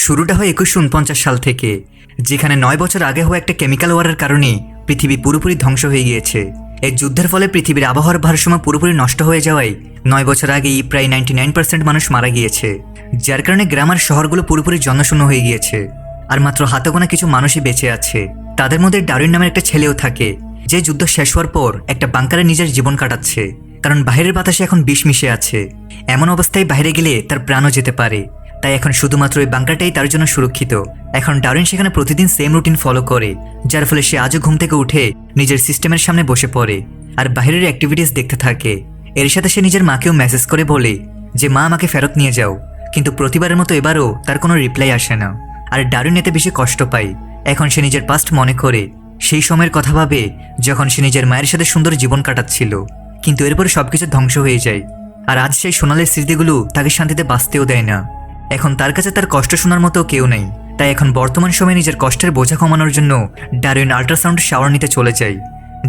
শুরুটা হয় 2149 সাল থেকে, যেখানে 9 বছর আগে হওয়া একটা কেমিক্যাল ওয়ারের কারণে পৃথিবী পুরোপুরি ধ্বংস হয়ে গিয়েছে। এই যুদ্ধের ফলে পৃথিবীর আবহাওয়ার ভারসাম্য পুরোপুরি নষ্ট হয়ে যাওয়ায় 9 বছর আগেই প্রায় 99% মানুষ মারা গিয়েছে, যার কারণে গ্রাম আর শহরগুলো পুরোপুরি জনশূন্য হয়ে গিয়েছে। আর মাত্র হাতে গোনা কিছু মানুষই বেঁচে আছে। তাদের মধ্যে ডারউইন নামের একটা ছেলেও থাকে, যে যুদ্ধ শেষ হওয়ার পর একটা বাংকারে নিজের জীবন কাটাচ্ছে, কারণ বাইরের বাতাসে এখন বিষ মিশে আছে। এমন অবস্থায় বাইরে গেলে তার প্রাণও যেতে পারে, তাই এখন শুধুমাত্র এই বাংকারটাই তার জন্য সুরক্ষিত। এখন ডারউইন সেখানে প্রতিদিন সেম রুটিন ফলো করে, যার ফলে সে আজও ঘুম থেকে উঠে নিজের সিস্টেমের সামনে বসে পড়ে আর বাইরের অ্যাক্টিভিটিস দেখতে থাকে। এর সাথে সে নিজের মাকেও মেসেজ করে বলে যে মা, আমাকে ফেরত নিয়ে যাও, কিন্তু প্রতিবারের মতো এবারও তার কোনো রিপ্লাই আসে না। আর ডারউইন এতে বেশি কষ্ট পায়। এখন সে নিজের পাস্ট মনে করে, সেই সময়ের কথা ভাবে যখন সে নিজের মায়ের সাথে সুন্দর জীবন কাটাচ্ছিল, কিন্তু এরপর সবকিছু ধ্বংস হয়ে যায়। আর আজ সেই সোনালের স্মৃতিগুলো তাকে শান্তিতে বাঁচতেও দেয় না। এখন তার কাছে তার কষ্ট শোনার মতো কেউ নেই, তাই এখন বর্তমান সময়ে নিজের কষ্টের বোঝা কমানোর জন্য ডারউইন আল্ট্রাসাউন্ড শাওয়ার নিতে চলে যায়,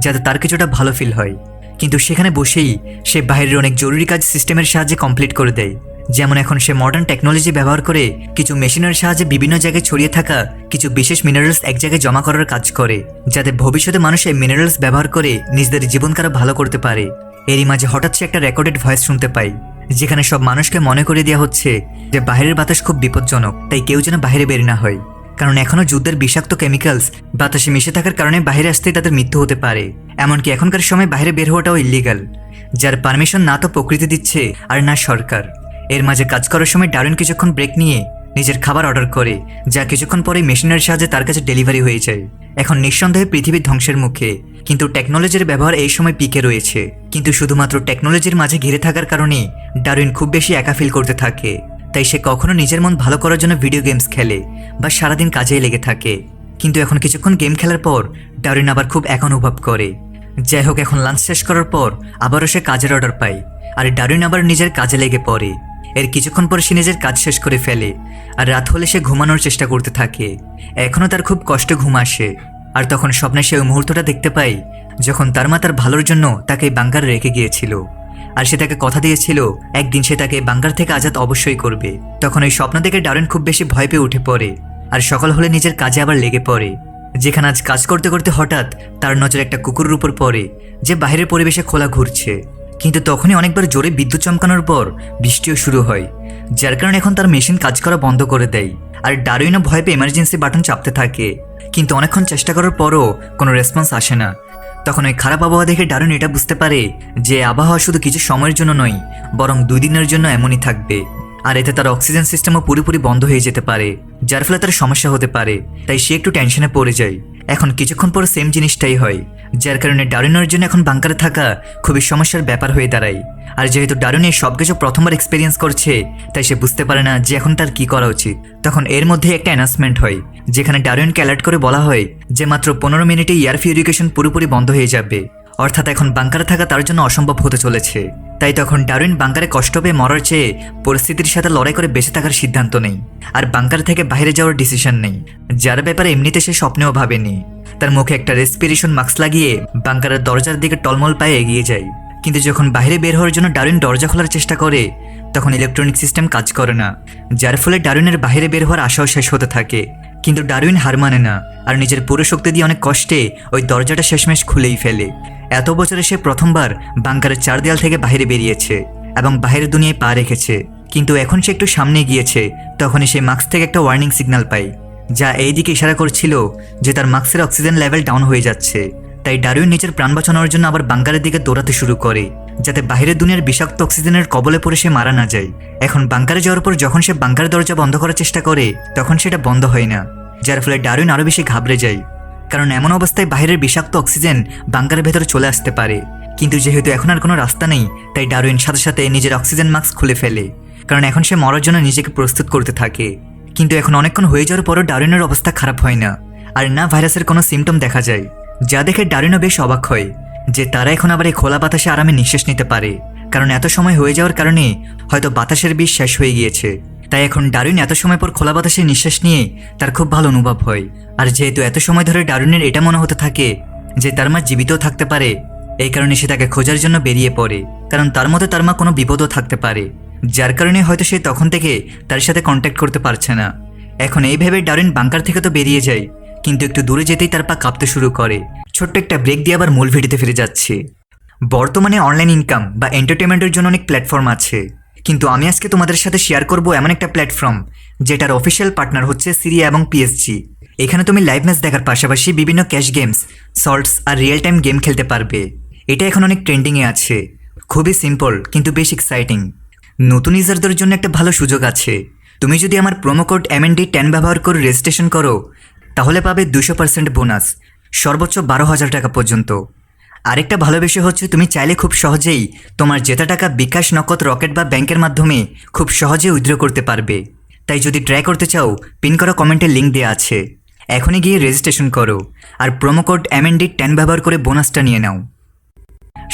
যাতে তার কিছুটা ভালো ফিল হয়। কিন্তু সেখানে বসেই সে বাইরের অনেক জরুরি কাজ সিস্টেমের সাহায্যে কমপ্লিট করে দেয়। যেমন এখন সে মডার্ন টেকনোলজি ব্যবহার করে কিছু মেশিনের সাহায্যে বিভিন্ন জায়গায় ছড়িয়ে থাকা কিছু বিশেষ মিনারেলস এক জায়গায় জমা করার কাজ করে, যাতে ভবিষ্যতে মানুষ এই মিনারেলস ব্যবহার করে নিজেদের জীবনকারও ভালো করতে পারে। এরই মাঝে হঠাৎ সে একটা রেকর্ডেড ভয়েস শুনতে পায়, যেখানে সব মানুষকে মনে করে দেওয়া হচ্ছে যে বাইরের বাতাস খুব বিপজ্জনক, তাই কেউ যেন বাইরে বের না হয়, কারণ এখনও যুদ্ধের বিষাক্ত কেমিক্যালস বাতাসে মিশে থাকার কারণে বাইরে আসতেই তাদের মৃত্যু হতে পারে। এমনকি এখনকার সময় বাইরে বের হওয়াটাও ইল্লিগাল, যার পারমিশন না তো প্রকৃতি দিচ্ছে আর না সরকার। এর মাঝে কাজ করার সময় ডারউইন কিছুক্ষণ ব্রেক নিয়ে নিজের খাবার অর্ডার করে, যা কিছুক্ষণ পরে মেশিনের সাহায্যে তার কাছে ডেলিভারি হয়ে যায়। এখন নিঃসন্দেহে পৃথিবী ধ্বংসের মুখে, কিন্তু টেকনোলজির ব্যবহার এই সময় পিকে রয়েছে। কিন্তু শুধুমাত্র টেকনোলজির মাঝে ঘিরে থাকার কারণে ডারউইন খুব বেশি একা ফিল করতে থাকে, তাই সে কখনো নিজের মন ভালো করার জন্য ভিডিও গেমস খেলে বা সারাদিন কাজেই লেগে থাকে। কিন্তু এখন কিছুক্ষণ গেম খেলার পর ডারউইন আবার খুব একা অনুভব করে। যাই হোক, এখন লাঞ্চ শেষ করার পর আবারও সে কাজের অর্ডার পায়, আর ডারউইন আবার নিজের কাজে লেগে পড়ে। এর কিছুক্ষণ পর সে নিজের কাজ শেষ করে ফেলে, আর রাত হলে সে ঘুমানোর চেষ্টা করতে থাকে। এখনও তার খুব কষ্টে ঘুম আসে, আর তখন স্বপ্নে সে ওই মুহূর্তটা দেখতে পায় যখন তার মা তার ভালোর জন্য তাকে এই বাংকারে রেখে গিয়েছিল, আর সে তাকে কথা দিয়েছিল একদিন সে তাকে বাংকার থেকে আজাদ অবশ্যই করবে। তখন ওই স্বপ্ন থেকে ডারউইন খুব বেশি ভয় পেয়ে উঠে পড়ে, আর সকাল হলে নিজের কাজে আবার লেগে পড়ে। যেখানে আজ কাজ করতে করতে হঠাৎ তার নজর একটা কুকুরের উপর পড়ে, যে বাইরের পরিবেশে খোলা ঘুরছে। কিন্তু তখনই অনেকবার জোরে বিদ্যুৎ চমকানোর পর বৃষ্টিও শুরু হয়, যার কারণে এখন তার মেশিন কাজ করা বন্ধ করে দেয়। আর ডারউইনও ভয় পেয়ে এমার্জেন্সি বাটন চাপতে থাকে, কিন্তু অনেকক্ষণ চেষ্টা করার পরও কোনো রেসপন্স আসে না। তখন ওই খারাপ আবহাওয়া দেখে ডারউইন এটা বুঝতে পারে যে আবহাওয়া শুধু কিছু সময়ের জন্য নয়, বরং 2 দিনের জন্য এমনই থাকবে। আর এতে তার অক্সিজেন সিস্টেমও পুরোপুরি বন্ধ হয়ে যেতে পারে, যার ফলে তার সমস্যা হতে পারে। তাই সে একটু টেনশনে পড়ে যায়। এখন কিছুক্ষণ পর সেম জিনিসটাই হয়, যার কারণে ডারউইনের জন্য এখন বাংকারে থাকা খুবই সমস্যার ব্যাপার হয়ে দাঁড়ায়। আর যেহেতু ডারউইন এই সবকিছু প্রথমবার এক্সপিরিয়েন্স করছে, তাই সে বুঝতে পারে না যে এখন তার কি করা উচিত। তখন এর মধ্যে একটা অ্যানাউন্সমেন্ট হয়, যেখানে ডারউইনকে অ্যালার্ট করে বলা হয় যে মাত্র 15 মিনিটে এয়ার পিউরিফিকেশন পুরোপুরি বন্ধ হয়ে যাবে, অর্থাৎ এখন বাংকারে থাকা তার জন্য অসম্ভব হতে চলেছে। তাই তখন ডারউইন বাংকারে কষ্ট পেয়ে মরার চেয়ে পরিস্থিতির সাথে লড়াই করে বেঁচে থাকার সিদ্ধান্ত নেই, আর বাংকার থেকে বাইরে যাওয়ার ডিসিশন নেই, যার ব্যাপারে এমনিতে সে স্বপ্নেও ভাবেনি। তার মুখে একটা রেসপিরেশন মাস্ক লাগিয়ে বাংকারের দরজার দিকে টলমল পায়ে এগিয়ে যায়। কিন্তু যখন বাইরে বের হওয়ার জন্য ডারউইন দরজা খোলার চেষ্টা করে, তখন ইলেকট্রনিক সিস্টেম কাজ করে না, যার ফলে ডারউইনের বাইরে বের হওয়ার আশাও শেষ হতে থাকে। কিন্তু ডারউইন হার মানে না, আর নিজের পুরো শক্তি দিয়ে অনেক কষ্টে ওই দরজাটা শেষমেশ খুলেই ফেলে। এত বছরে সে প্রথমবার বাংকারের 4 দেয়াল থেকে বাইরে বেরিয়েছে এবং বাইরের দুনিয়ায় পা রেখেছে। কিন্তু এখন সে একটু সামনে গিয়েছে, তখনই সে মাস্ক থেকে একটা ওয়ার্নিং সিগন্যাল পায়, যা এই দিকে ইশারা করছিল যে তার মাস্কের অক্সিজেন লেভেল ডাউন হয়ে যাচ্ছে। তাই ডারউইন নিজের প্রাণ বাঁচানোর জন্য আবার বাংকারের দিকে দৌড়াতে শুরু করে, যাতে বাইরের দুনিয়ার বিষাক্ত অক্সিজেনের কবলে পড়ে সে মারা না যায়। এখন বাংকারে যাওয়ার পর যখন সে বাংকারের দরজা বন্ধ করার চেষ্টা করে, তখন সেটা বন্ধ হয় না, যার ফলে ডারউইন আরও বেশি ঘাবড়ে যায়, কারণ এমন অবস্থায় বাইরের বিষাক্ত অক্সিজেন বাংকারের ভেতরে চলে আসতে পারে। কিন্তু যেহেতু এখন আর কোনো রাস্তা নেই, তাই ডারউইন সাথে সাথে নিজের অক্সিজেন মাস্ক খুলে ফেলে, কারণ এখন সে মরার জন্য নিজেকে প্রস্তুত করতে থাকে। কিন্তু এখন অনেকক্ষণ হয়ে যাওয়ার পরও ডারউইনের অবস্থা খারাপ হয় না, আর না ভাইরাসের কোনো সিমটম দেখা যায়, যা দেখে ডারউইনও বেশ অবাক হয় যে তারা এখন আবার এই খোলা বাতাসে আরামে নিঃশ্বাস নিতে পারে, কারণ এত সময় হয়ে যাওয়ার কারণে হয়তো বাতাসের বিষ শেষ হয়ে গিয়েছে। তাই এখন ডারউইন এত সময় পর খোলা বাতাসে নিঃশ্বাস নিয়ে তার খুব ভালো অনুভব হয়। আর যেহেতু এত সময় ধরে ডারউইনের এটা মনে হতে থাকে যে তার মা জীবিতও থাকতে পারে, এই কারণে সে তাকে খোঁজার জন্য বেরিয়ে পড়ে, কারণ তার মতে তার মা কোনো বিপদও থাকতে পারে, যার কারণে হয়তো সে তখন থেকে তার সাথে কন্ট্যাক্ট করতে পারছে না। এখন এই ভেবে ডারউইন বাংকার থেকে তো বেরিয়ে যায়, কিন্তু একটু দূরে যেতেই তার পা কাঁপতে শুরু করে। ছোট্ট একটা ব্রেক দিয়ে আবার মূল ভিডিওতে ফিরে যাচ্ছে। বর্তমানে অনলাইন ইনকাম বা এন্টারটেনমেন্টের জন্য অনেক প্ল্যাটফর্ম আছে, কিন্তু আমি আজকে তোমাদের সাথে শেয়ার করব এমন একটা প্ল্যাটফর্ম যেটার অফিসিয়াল পার্টনার হচ্ছে সিরিয়া এবং পিএসজি। এখানে তুমি লাইভ ম্যাচ দেখার পাশাপাশি বিভিন্ন ক্যাশ গেমস, শর্টস আর রিয়েল টাইম গেম খেলতে পারবে। এটা এখন অনেক ট্রেন্ডিংয়ে আছে। খুবই সিম্পল কিন্তু বেশ এক্সাইটিং। নতুন ইউজারদের জন্য একটা ভালো সুযোগ আছে। তুমি যদি আমার প্রোমো কোড MND10 ব্যবহার করে রেজিস্ট্রেশন করো তাহলে পাবে 200% বোনাস, সর্বোচ্চ 12,000 টাকা পর্যন্ত। আরেকটা ভালো বিষয় হচ্ছে তুমি চাইলে খুব সহজেই তোমার জেতা টাকা বিকাশ, নগদ, রকেট বা ব্যাংকের মাধ্যমে খুব সহজে উইথড্র করতে পারবে। তাই যদি ট্রাই করতে চাও পিন করা কমেন্টে লিঙ্ক দেওয়া আছে, এখনই গিয়ে রেজিস্ট্রেশন করো আর প্রোমো কোড MND10 ব্যবহার করে বোনাসটা নিয়ে নাও।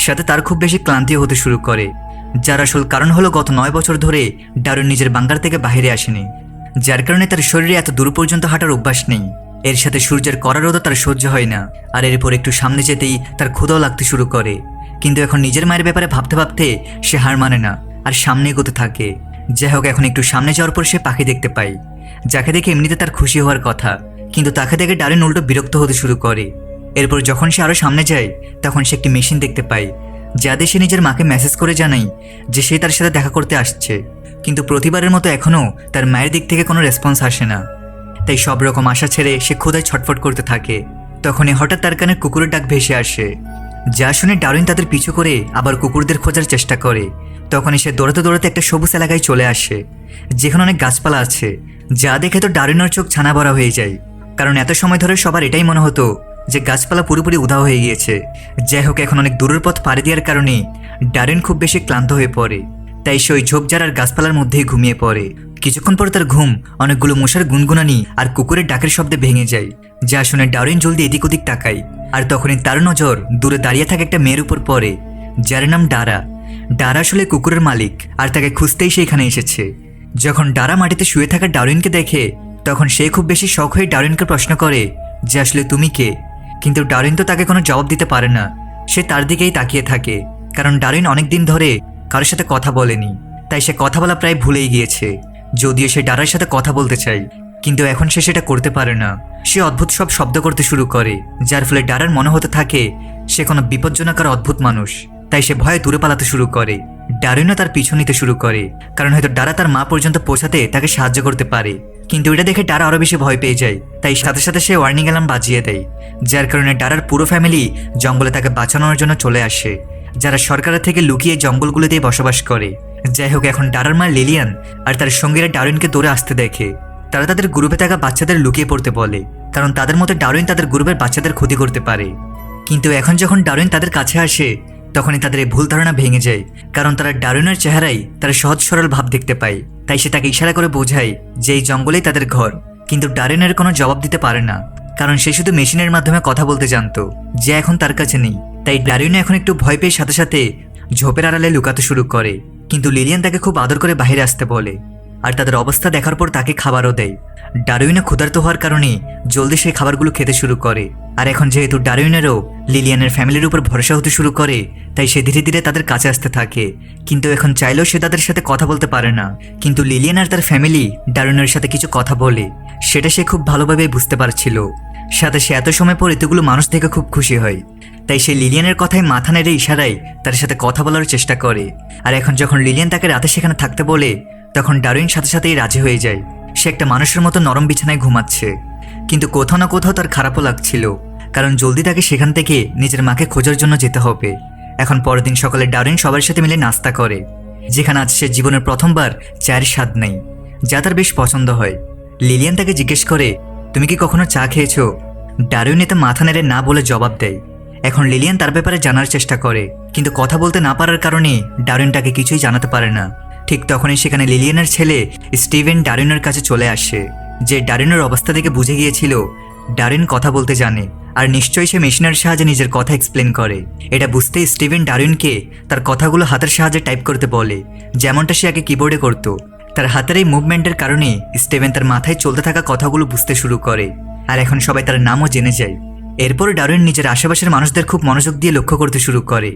সাথে তার খুব বেশি ক্লান্তিও হতে শুরু করে, যার আসল কারণ হলো গত 9 বছর ধরে ডারউইন নিজের বাংকার থেকে বাইরে আসেনি, যার কারণে তার শরীরে এত দূর পর্যন্ত হাঁটার অভ্যাস নেই। এর সাথে সূর্যের কড়া রোদও তার সহ্য হয় না, আর এরপর একটু সামনে যেতেই তার ক্ষুধাও লাগতে শুরু করে। কিন্তু এখন নিজের মায়ের ব্যাপারে ভাবতে ভাবতে সে হার মানে না আর সামনে এগোতে থাকে। যাই হোক, এখন একটু সামনে যাওয়ার পর সে পাখি দেখতে পায়, যাকে দেখে এমনিতে তার খুশি হওয়ার কথা, কিন্তু তাকে দেখে ডারউইন উল্টো বিরক্ত হতে শুরু করে। এরপর যখন সে আরও সামনে যায় তখন সে একটি মেশিন দেখতে পায়, যা দিয়ে সে নিজের মাকে মেসেজ করে জানায় যে সে তার সাথে দেখা করতে আসছে। কিন্তু প্রতিবারের মতো এখনও তার মায়ের দিক থেকে কোনো রেসপন্স আসে না। তাই সব রকম আশা ছেড়ে সে ক্ষুধায় ছটফট করতে থাকে। তখনই হঠাৎ তার কানে কুকুরের ডাক ভেসে আসে, যা শুনে ডারউইন তাদের পিছু করে আবার কুকুরদের খোঁজার চেষ্টা করে। তখনই সে দৌড়াতে দৌড়াতে একটা সবুজ এলাকায় চলে আসে, যেখানে অনেক গাছপালা আছে, যা দেখে তো ডারউইনের চোখ ছানা ভরা হয়ে যায়, কারণ এত সময় ধরে সবার এটাই মনে হতো যে গাছপালা পুরোপুরি উধাও হয়ে গিয়েছে। যাই হোক, এখন অনেক দূরের পথ পাড়ি দেওয়ার কারণে ডারউইন খুব বেশি ক্লান্ত হয়ে পড়ে, তাই সে ওই ঝোপঝাড় আর গাছপালার মধ্যেই ঘুমিয়ে পড়ে। কিছুক্ষণ পর তার ঘুম অনেকগুলো মশার গুনগুনানি আর কুকুরের ডাকের শব্দে ভেঙে যায়, যা শুনে ডারউইন জলদি এদিক ওদিক তাকায়। আর তখনই তার নজর দূরে দাঁড়িয়ে থাকা একটা মেয়ের উপর পড়ে, যার নাম ডারা। ডারা আসলে কুকুরের মালিক, আর তাকে খুঁজতেই সে এখানে এসেছে। যখন ডারা মাটিতে শুয়ে থাকা ডারউইনকে দেখে তখন সে খুব বেশি শখ হয়ে ডারউইনকে প্রশ্ন করে যে আসলে তুমি কে। কিন্তু ডারউইন তো তাকে কোনো জবাব দিতে পারে না। সে তার দিকেই তাকিয়ে থাকে, কারণ ডারউইন অনেকদিন ধরে কারোর সাথে কথা বলেনি, তাই সে কথা বলা প্রায় ভুলেই গিয়েছে। যদিও সে ডারার সাথে কথা বলতে চায়, কিন্তু এখন সে সেটা করতে পারে না। সে অদ্ভুত সব শব্দ করতে শুরু করে, যার ফলে ডারার মনে হতে থাকে সে কোনো বিপজ্জনক আর অদ্ভুত মানুষ। তাই সে ভয়ে দূরে পালাতে শুরু করে। ডারউইনও তার পিছু নিতে শুরু করে, কারণ হয়তো ডারা তার মা পর্যন্ত পৌঁছাতে তাকে সাহায্য করতে পারে। কিন্তু এটা দেখে ডারা আরও বেশি ভয় পেয়ে যায়, তাই সাথে সাথে সে ওয়ার্নিং অ্যালার্ম বাজিয়ে দেয়, যার কারণে ডারার পুরো ফ্যামিলি জঙ্গলে তাকে বাঁচানোর জন্য চলে আসে, যারা সরকারের থেকে লুকিয়ে জঙ্গলগুলোতেই বসবাস করে। যাই হোক, এখন ডারার মা লিলিয়ান আর তার সঙ্গীরা ডারউইনকে দৌড়ে আসতে দেখে। তারা তাদের গ্রুপে থাকা বাচ্চাদের লুকিয়ে পড়তে বলে, কারণ তাদের মতে ডারউইন তাদের গ্রুপের বাচ্চাদের ক্ষতি করতে পারে। কিন্তু এখন যখন ডারউইন তাদের কাছে আসে তখনই তাদের এই ভুল ধারণা ভেঙে যায়, কারণ তারা ডারউইনের চেহারায় তার সহজ সরল ভাব দেখতে পায়। তাই সে তাকে ইশারা করে বোঝায় যে এই জঙ্গলেই তাদের ঘর। কিন্তু ডারউইনের কোনো জবাব দিতে পারে না, কারণ সে শুধু মেশিনের মাধ্যমে কথা বলতে জানতো, যা এখন তার কাছে নেই। তাই ডারউইন এখন একটু ভয় পেয়ে সাথে সাথে ঝোপের আড়ালে লুকাতে শুরু করে। কিন্তু লিলিয়ান তাকে খুব আদর করে বাইরে আসতে বলে, আর তাদের অবস্থা দেখার পর তাকে খাবারও দেয়। ডারউইনে ক্ষুধার্ত হওয়ার কারণে জলদি সেই খাবারগুলো খেতে শুরু করে। আর এখন যেহেতু ডারউইনেরও লিলিয়ানের ফ্যামিলির উপর ভরসা হতে শুরু করে, তাই সে ধীরে ধীরে তাদের কাছে আসতে থাকে। কিন্তু এখন চাইলেও সে তাদের সাথে কথা বলতে পারে না। কিন্তু লিলিয়ান আর তার ফ্যামিলি ডারউইনের সাথে কিছু কথা বলে, সেটা সে খুব ভালোভাবে বুঝতে পারছিল। সাথে সে এত সময় পর এতগুলো মানুষ দেখে খুব খুশি হয়, তাই সে লিলিয়ানের কথায় মাথা নেড়ে ইশারায় তার সাথে কথা বলার চেষ্টা করে। আর এখন যখন লিলিয়ান তাকে রাতে সেখানে থাকতে বলে তখন ডারউইন সাথে সাথেই রাজি হয়ে যায়। সে একটা মানুষের মতো নরম বিছানায় ঘুমাচ্ছে, কিন্তু কোথাও না কোথাও তার খারাপও লাগছিল, কারণ জলদি তাকে সেখান থেকে নিজের মাকে খোঁজার জন্য যেতে হবে। এখন পরের দিন সকালে ডারউইন সবার সাথে মিলে নাস্তা করে, যেখানে আজ সে জীবনের প্রথমবার চায়ের স্বাদ নেই, যা তার বেশ পছন্দ হয়। লিলিয়ান তাকে জিজ্ঞেস করে, তুমি কি কখনো চা খেয়েছো? ডারউইন এতে মাথা নেড়ে না বলে জবাব দেয়। এখন লিলিয়ান তার ব্যাপারে জানার চেষ্টা করে, কিন্তু কথা বলতে না পারার কারণে ডারউইন তাকে কিছুই জানাতে পারে না। ঠিক তখনই সেখানে লিলিয়ানের ছেলে স্টিভেন ডারউইনের কাছে চলে আসে, যে ডারউইনের অবস্থা দেখে বুঝে গিয়েছিল ডারউইন কথা বলতে জানে, আর নিশ্চয়ই সে মেশিনের সাহায্যে নিজের কথা এক্সপ্লেন করে। এটা বুঝতে স্টিভেন ডারউইনকে তার কথাগুলো হাতের সাহায্যে টাইপ করতে বলে, যেমনটা সে আগে কিবোর্ডে করত। তার হাতের এই মুভমেন্টের কারণে স্টিভেন তার মাথায় চলতে থাকা কথাগুলো বুঝতে শুরু করে, আর এখন সবাই তার নামও জেনে যায়। এরপর ডারউইন নিজের আশেপাশের মানুষদের খুব মনোযোগ দিয়ে লক্ষ্য করতে শুরু করে,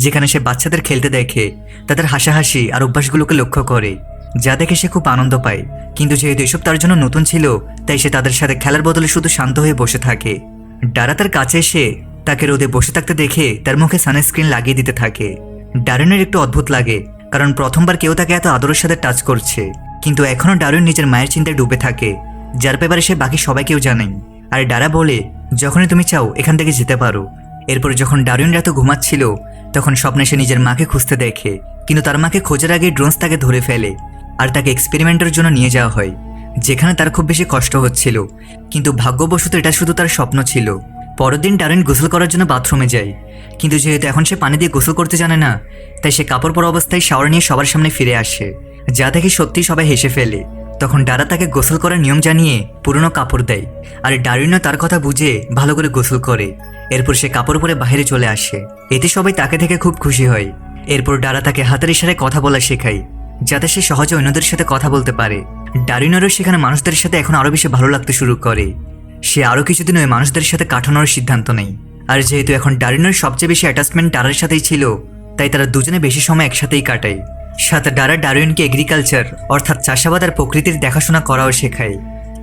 যেখানে সে বাচ্চাদের খেলতে দেখে, তাদের হাসাহাসি আর অভ্যাসগুলোকে লক্ষ্য করে, যা দেখে সে খুব আনন্দ পায়। কিন্তু যেহেতু এসব তার জন্য নতুন ছিল, তাই সে তাদের সাথে খেলার বদলে শুধু শান্ত হয়ে বসে থাকে। ডারা তার কাছে এসে তাকে রোদে বসে থাকতে দেখে তার মুখে সানস্ক্রিন লাগিয়ে দিতে থাকে। ডারউইনের একটু অদ্ভুত লাগে, কারণ প্রথমবার কেউ তাকে এত আদরের সাথে টাচ করছে। কিন্তু এখনও ডারউইন নিজের মায়ের চিন্তায় ডুবে থাকে, যার ব্যাপারে সে বাকি সবাইকেও জানায়। আর ডারা বলে, যখনই তুমি চাও এখান থেকে যেতে পারো। এরপর যখন ডারউইন রাতে ঘুমাচ্ছিল, তখন স্বপ্নে সে নিজের মাকে খুঁজতে দেখে, কিন্তু তার মাকে খোঁজার আগে ড্রোনস তাকে ধরে ফেলে আর তাকে এক্সপেরিমেন্টের জন্য নিয়ে যাওয়া হয়, যেখানে তার খুব বেশি কষ্ট হচ্ছিল। কিন্তু ভাগ্যবশত এটা শুধু তার স্বপ্ন ছিল। পরের দিন ডারউইন গোসল করার জন্য বাথরুমে যায়, কিন্তু যেহেতু এখন সে পানি দিয়ে গোসল করতে জানে না, তাই সে কাপড় পরা অবস্থায় শাওয়ার নিয়ে সবার সামনে ফিরে আসে, যা দেখে সত্যি সবাই হেসে ফেলে। তখন ডারা তাকে গোসল করার নিয়ম জানিয়ে পুরনো কাপড় দেয়, আর ডারউইনও তার কথা বুঝে ভালো করে গোসল করে। এরপর সে কাপড় পরে বাইরে চলে আসে, এতে সবাই তাকে দেখে খুব খুশি হয়। এরপর ডারা তাকে হাতের ইশারায় কথা বলা শেখায়, যাতে সে সহজে অন্যদের সাথে কথা বলতে পারে। ডারউইনেরও সেখানে মানুষদের সাথে এখন আরো বেশি ভালো লাগতে শুরু করে। সে আরো কিছুদিন ওই মানুষদের সাথে কাটানোর সিদ্ধান্ত নেয়। আর যেহেতু এখন ডারউইনের সবচেয়ে বেশি অ্যাটাচমেন্ট ডারার সাথেই ছিল, তাই তারা দুজনে বেশি সময় একসাথেই কাটায়। সাথে ডারা ডারউইনকে এগ্রিকালচার অর্থাৎ চাষাবাদ আর প্রকৃতির দেখাশোনা করাও শেখায়।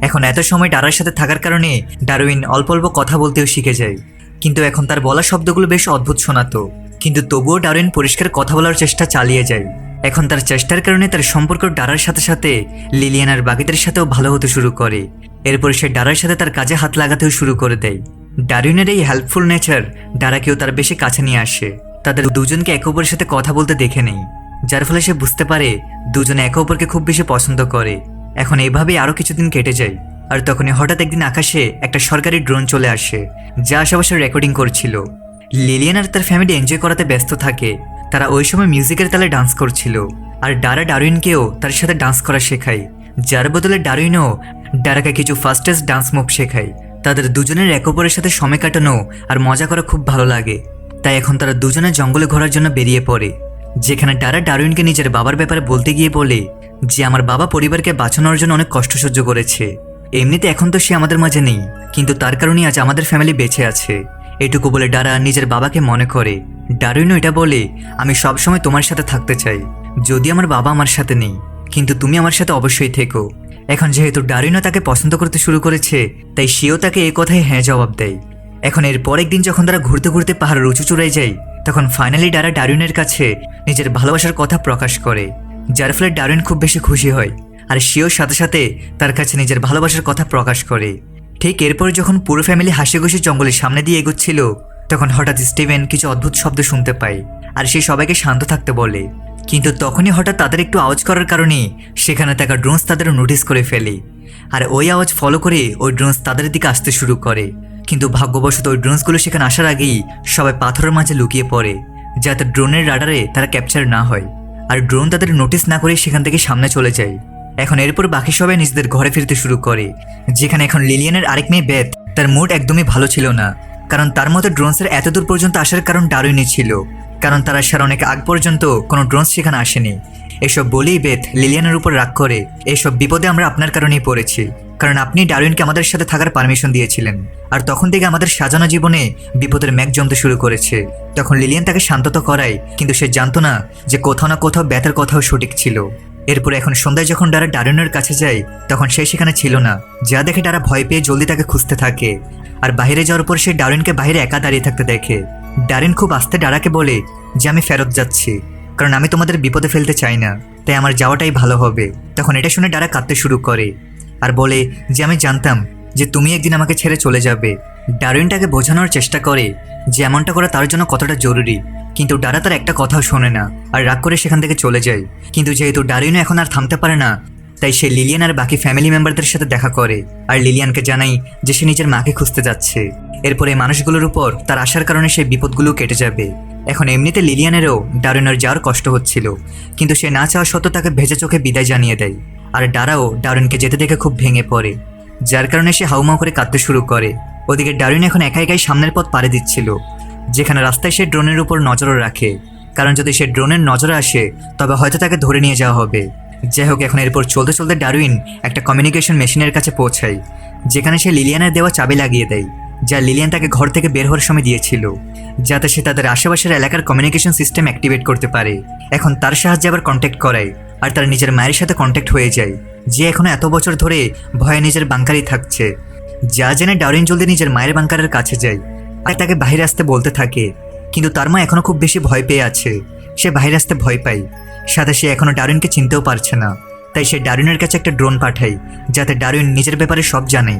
এখন এত সময় ডারার সাথে থাকার কারণে ডারউইন অল্প অল্প কথা বলতেও শিখে যায়, কিন্তু এখন তার বলা শব্দগুলো বেশ অদ্ভুত শোনাতো। কিন্তু তবুও ডারউইন পরিষ্কার কথা বলার চেষ্টা চালিয়ে যায়। এখন তার চেষ্টার কারণে তার সম্পর্ক ডারার সাথে সাথে লিলিয়ান আর বাকিদের সাথেও ভালো হতে শুরু করে। এরপর সে ডারার সাথে তার কাজে হাত লাগাতেও শুরু করে দেয়। ডারউইনের এই হেল্পফুল নেচার ডারাকেও তার বেশি কাছে নিয়ে আসে। তাদের দুজনকে একে অপরের সাথে কথা বলতে দেখে নেই, যার ফলে সে বুঝতে পারে দুজনে একে অপরকে খুব বেশি পছন্দ করে। এখন এভাবেই আরো কিছুদিন কেটে যায়, আর তখনই হঠাৎ একদিন আকাশে একটা সরকারি ড্রোন চলে আসে, যা আশেপাশে রেকর্ডিং করছিল। লিলিয়ান আর তার ফ্যামিলি এনজয় করাতে ব্যস্ত থাকে। তারা ওই সময় মিউজিকের তালে ডান্স করছিল, আর ডারা ডারউইনকেও তার সাথে ডান্স করা শেখায়, যার বদলে ডারউইনও ডারাকে কিছু ফাস্টেস্ট ডান্স মুভ শেখায়। তাদের দুজনের একে অপরের সাথে সময় কাটানো আর মজা করা খুব ভালো লাগে, তাই এখন তারা দুজনে জঙ্গলে ঘোরার জন্য বেরিয়ে পড়ে, যেখানে ডারা ডারউইনকে নিজের বাবার ব্যাপারে বলতে গিয়ে বলে যে আমার বাবা পরিবারকে বাঁচানোর জন্য অনেক কষ্ট সহ্য করেছে। এমনিতে এখন তো সে আমাদের মাঝে নেই, কিন্তু তার কারণেই আজ আমাদের ফ্যামিলি বেঁচে আছে। এটুকু বলে ডারা নিজের বাবাকে মনে করে। ডারউইনও এটা বলে, আমি সবসময় তোমার সাথে থাকতে চাই, যদি আমার বাবা আমার সাথে নেই, কিন্তু তুমি আমার সাথে অবশ্যই থেকো। এখন যেহেতু ডারউইনও তাকে পছন্দ করতে শুরু করেছে, তাই সেও তাকে এই কথায় হ্যাঁ জবাব দেয়। এখন এর পরের দিন যখন তারা ঘুরতে ঘুরতে পাহাড়ের উঁচু চূড়ায় যায়, তখন ফাইনালি ডারা ডারউইনের কাছে নিজের ভালোবাসার কথা প্রকাশ করে, যার ফলে ডারউইন খুব বেশি খুশি হয়, আর সেও সাথে সাথে তার কাছে নিজের ভালোবাসার কথা প্রকাশ করে। ঠিক এরপর যখন পুরো ফ্যামিলি হাসি খুশি জঙ্গলের সামনে দিয়ে এগোচ্ছিল, তখন হঠাৎ স্টিভেন কিছু অদ্ভুত শব্দ শুনতে পায়, আর সে সবাইকে শান্ত থাকতে বলে। কিন্তু তখনই হঠাৎ তাদের একটু আওয়াজ করার কারণে সেখানে থাকা ড্রোনস তাদের নোটিস করে ফেলে, আর ওই আওয়াজ ফলো করে ওই ড্রোনস তাদের দিকে আসতে শুরু করে। কিন্তু ভাগ্যবশত ওই ড্রোনসগুলো সেখানে আসার আগেই সবাই পাথরের মাঝে লুকিয়ে পড়ে, যাতে ড্রোনের রাডারে তারা ক্যাপচার না হয়, আর ড্রোন তাদের নোটিস না করে সেখান থেকে সামনে চলে যায়। এখন এরপর বাকি সবাই নিজেদের ঘরে ফিরতে শুরু করে, যেখানে এখন লিলিয়ানের আরেক মেয়ে বেথ, তার মুড একদমই ভালো ছিল না, কারণ তার মতো ড্রোনসের এত দূর পর্যন্ত আসার কারণ ডারউইনই ছিল, কারণ তার আসার অনেক আগ পর্যন্ত কোনো ড্রোনস সেখানে আসেনি। এসব বলেই বেথ লিলিয়ানের উপর রাগ করে, এসব বিপদে আমরা আপনার কারণেই পড়েছি, কারণ আপনি ডারউইনকে আমাদের সাথে থাকার পারমিশন দিয়েছিলেন, আর তখন থেকে আমাদের সাজানো জীবনে বিপদের মেঘ জমতে শুরু করেছে। তখন লিলিয়ান তাকে শান্ততা করায়, কিন্তু সে জানতো না যে কোথাও না কোথাও বেথের কথাও সঠিক ছিল। এরপর এখন সন্ধ্যায় যখন ডারা ডারউইনের কাছে যায়, তখন সে সেখানে ছিল না, যা দেখে ডারা ভয় পেয়ে জলদি তাকে খুঁজতে থাকে। আর বাইরে যাওয়ার পর সে ডারউইনকে বাইরে একা দাঁড়িয়ে থাকতে দেখে। ডারউইন খুব আস্তে ডারাকে বলে যে আমি ফেরত যাচ্ছি, কারণ আমি তোমাদের বিপদে ফেলতে চাই না, তাই আমার যাওয়াটাই ভালো হবে। তখন এটা শুনে ডারা কাঁদতে শুরু করে আর বলে যে আমি জানতাম যে তুমি একদিন আমাকে ছেড়ে চলে যাবে। ডারউইন তাকে বোঝানোর চেষ্টা করে যে এমনটা করা তার জন্য কতটা জরুরি, কিন্তু ডারা তার একটা কথাও শোনে না আর রাগ করে সেখান থেকে চলে যায়। কিন্তু যেহেতু ডারউইন এখন আর থামতে পারে না, তাই সে লিলিয়ান আর বাকি ফ্যামিলি মেম্বারদের সাথে দেখা করে আর লিলিয়ানকে জানাই যে সে নিজের মাকে খুঁজতে যাচ্ছে। এরপর এই মানুষগুলোর উপর তার আসার কারণে সেই বিপদগুলো কেটে যাবে। এখন এমনিতে লিলিয়ানেরও ডারউইনের যাওয়ার কষ্ট হচ্ছিল, কিন্তু সে না চাওয়া সত্ত্বেও তাকে ভেজা চোখে বিদায় জানিয়ে দেয়। আর ডারাও ডারউইনকে যেতে দেখে খুব ভেঙে পড়ে, যার কারণে সে হাউমাউ করে কাঁদতে শুরু করে। ওদিকে ডারউইন এখন একা একাই সামনের পথ পাড়ি দিচ্ছিল, যেখানে রাস্তায় সে ড্রোনের উপর নজরও রাখে, কারণ যদি সে ড্রোনের নজরে আসে তবে হয়তো তাকে ধরে নিয়ে যাওয়া হবে। যাই হোক, এখন এরপর চলতে চলতে ডারউইন একটা কমিউনিকেশন মেশিনের কাছে পৌঁছায়, যেখানে সে লিলিয়ানের দেওয়া চাবি লাগিয়ে দেয়, যা লিলিয়ান তাকে ঘর থেকে বের হওয়ার সময় দিয়েছিল, যাতে সে তাদের আশেপাশের এলাকার কমিউনিকেশন সিস্টেম অ্যাক্টিভেট করতে পারে। এখন তার সাহায্যে আবার কন্ট্যাক্ট করায় আর তার নিজের মায়ের সাথে কন্ট্যাক্ট হয়ে যায়, যে এখনো এত বছর ধরে ভয়ে নিজের বাংকারেই থাকছে। যা জেনে ডারিন জলদি নিজের মায়ের বাংকারের কাছে যায় আর তাকে বাইরে আসতে বলতে থাকে, কিন্তু তার মা এখনো খুব বেশি ভয় পেয়ে আছে। সে বাইরে আসতে ভয় পায়, সাথে সে এখনো ডারিনকে চিনতেও পারছে না। তাই সে ডারিনের কাছে একটা ড্রোন পাঠায়, যাতে ডারিন নিজের ব্যাপারে সব জানে।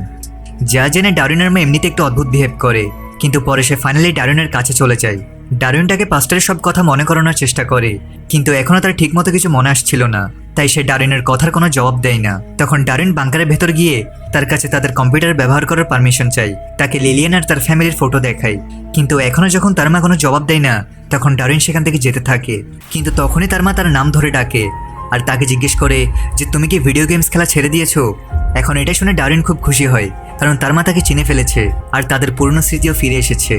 যা জেনে ডারিনের মা এমনিতে একটু অদ্ভুত বিহেভ করে, কিন্তু পরে সে ফাইনালি ডারিনের কাছে চলে যায়। ডারিন তাকে পাস্টের সব কথা মনে করানোর চেষ্টা করে, কিন্তু এখনো তার ঠিকমতো কিছু মনে আসছিল না। তাই সে ডারিনের কথার কোনো জবাব দেয় না। তখন ডারিন বাংকারের ভেতর গিয়ে তার কাছে তাদের কম্পিউটার ব্যবহার করার পারমিশন চাই। তাকে লিলিয়ান আর তার ফ্যামিলির ফটো দেখায়, কিন্তু এখনো যখন তার মা কোনো জবাব দেয় না, তখন ডারিন সেখান থেকে যেতে থাকে। কিন্তু তখনই তার মা তার নাম ধরে ডাকে আর তাকে জিজ্ঞেস করে যে তুমি কি ভিডিও গেমস খেলা ছেড়ে দিয়েছো। এখন এটা শুনে ডারিন খুব খুশি হয়, কারণ তার মা তাকে চিনে ফেলেছে আর তাদের পুরনো স্মৃতিও ফিরে এসেছে।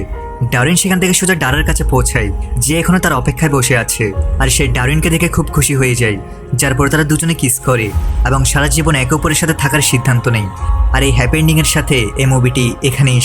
ডারিন সেখান থেকে সোজা ডারার কাছে পৌঁছায়, যে এখনো তার অপেক্ষায় বসে আছে। আর সে ডারিনকে দেখে খুব খুশি হয়ে যায়, যার পর তারা দুজনে কিস করে এবং সারা জীবন একে অপরের সাথে থাকার সিদ্ধান্ত নেয়। আর এই হ্যাপি এন্ডিং এর সাথে এই মুভিটি এখানেই